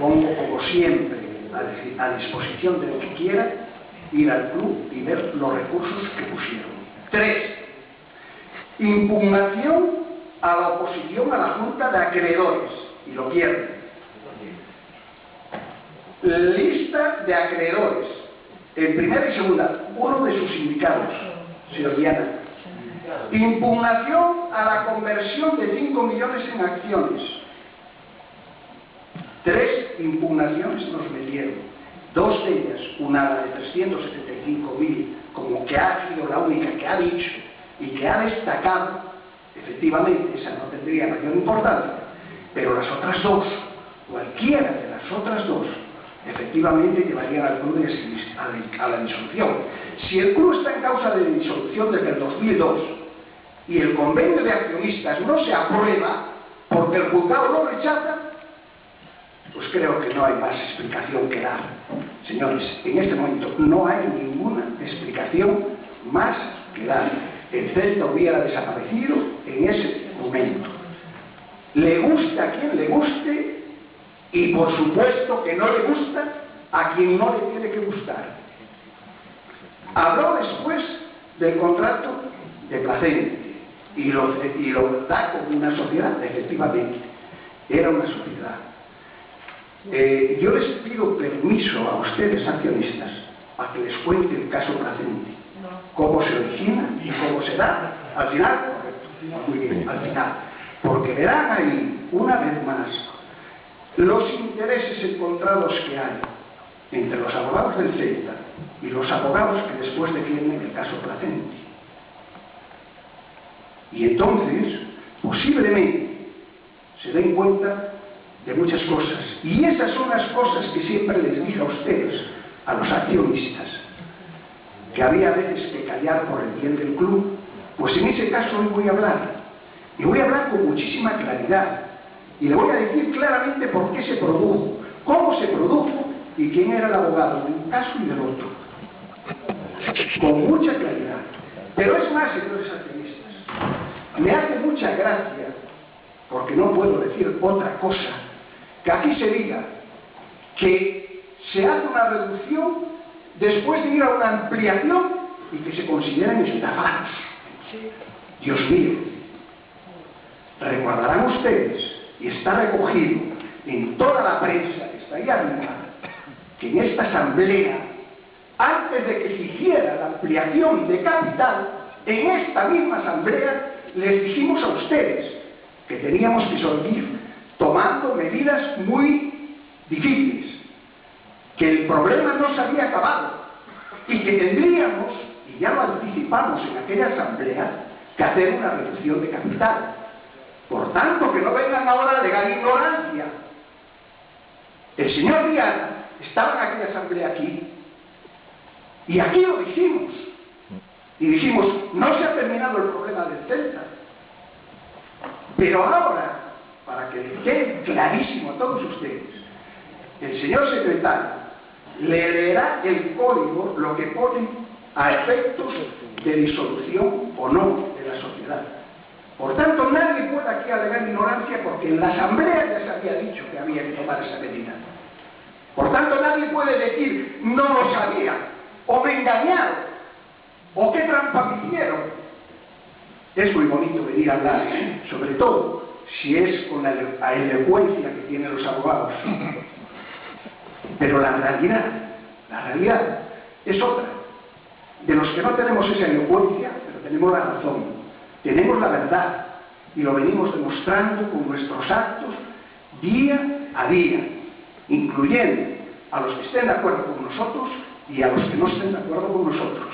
pongo como siempre a disposición de lo que quiera ir al club y ver los recursos que pusieron. 3. Impugnación a la oposición a la Junta de Acreedores, y lo pierden. Lista de acreedores, en primera y segunda, uno de sus sindicatos, señor Viana. Impugnación a la conversión de 5 millones en acciones. 3 impugnaciones nos metieron. 2 de ellas, una de 375.000, como que ha sido la única que ha dicho y que ha destacado, efectivamente, esa no tendría mayor importancia, pero las otras 2, cualquiera de las otras 2, efectivamente llevarían al club a la disolución. Si el club está en causa de disolución desde el 2002 y el convenio de accionistas no se aprueba porque el juzgado lo rechaza, pues creo que no hay más explicación que dar. Señores, en este momento no hay ninguna explicación más que dar. El Celta hubiera desaparecido en ese momento. Le gusta a quien le guste y por supuesto que no le gusta a quien no le tiene que gustar. Habló después del contrato de Placente y lo da como una sociedad. Efectivamente, era una sociedad. Yo les pido permiso a ustedes, accionistas, a que les cuente el caso Placente, cómo se origina y cómo se da. Al final, correcto, muy bien, al final, porque verán ahí, una vez más, los intereses encontrados que hay entre los abogados del Celta y los abogados que después defienden el caso Placente. Y entonces, posiblemente, se den cuenta de muchas cosas. Y esas son las cosas que siempre les dije a ustedes, a los accionistas, que había veces que callar por el bien del club. Pues en ese caso hoy voy a hablar. Y voy a hablar con muchísima claridad. Y le voy a decir claramente por qué se produjo, cómo se produjo y quién era el abogado de un caso y del otro. Con mucha claridad. Pero es más, señores accionistas, me hace mucha gracia, porque no puedo decir otra cosa, que aquí se diga que se hace una reducción después de ir a una ampliación y que se consideren estafados. Dios mío, recordarán ustedes, y está recogido en toda la prensa que está ahí arriba, que en esta asamblea, antes de que se hiciera la ampliación de capital, en esta misma asamblea les dijimos a ustedes que teníamos que seguir tomando medidas muy difíciles, que el problema no se había acabado y que tendríamos, y ya lo anticipamos en aquella asamblea, que hacer una reducción de capital. Por tanto, que no vengan ahora a alegar ignorancia. El señor Viana estaba en aquella asamblea aquí, y aquí lo dijimos, y dijimos, no se ha terminado el problema del Celta, pero ahora, para que les quede clarísimo a todos ustedes, el señor secretario le leerá el código, lo que pone a efectos de disolución o no de la sociedad. Por tanto, nadie puede aquí alegar ignorancia porque en la asamblea ya se había dicho que había que tomar esa medida. Por tanto, nadie puede decir, no lo sabía, o me engañaron, o qué trampa me hicieron. Es muy bonito venir a hablar, sobre todo si es con la elocuencia que tienen los abogados. Pero la realidad es otra. De los que no tenemos esa elocuencia, pero tenemos la razón, tenemos la verdad, y lo venimos demostrando con nuestros actos día a día, incluyendo a los que estén de acuerdo con nosotros y a los que no estén de acuerdo con nosotros.